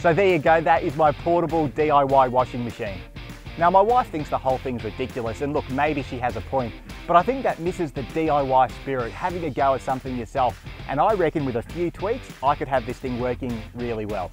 So there you go, that is my portable DIY washing machine. Now my wife thinks the whole thing's ridiculous, and look, maybe she has a point, but I think that misses the DIY spirit, having a go at something yourself, and I reckon with a few tweaks, I could have this thing working really well.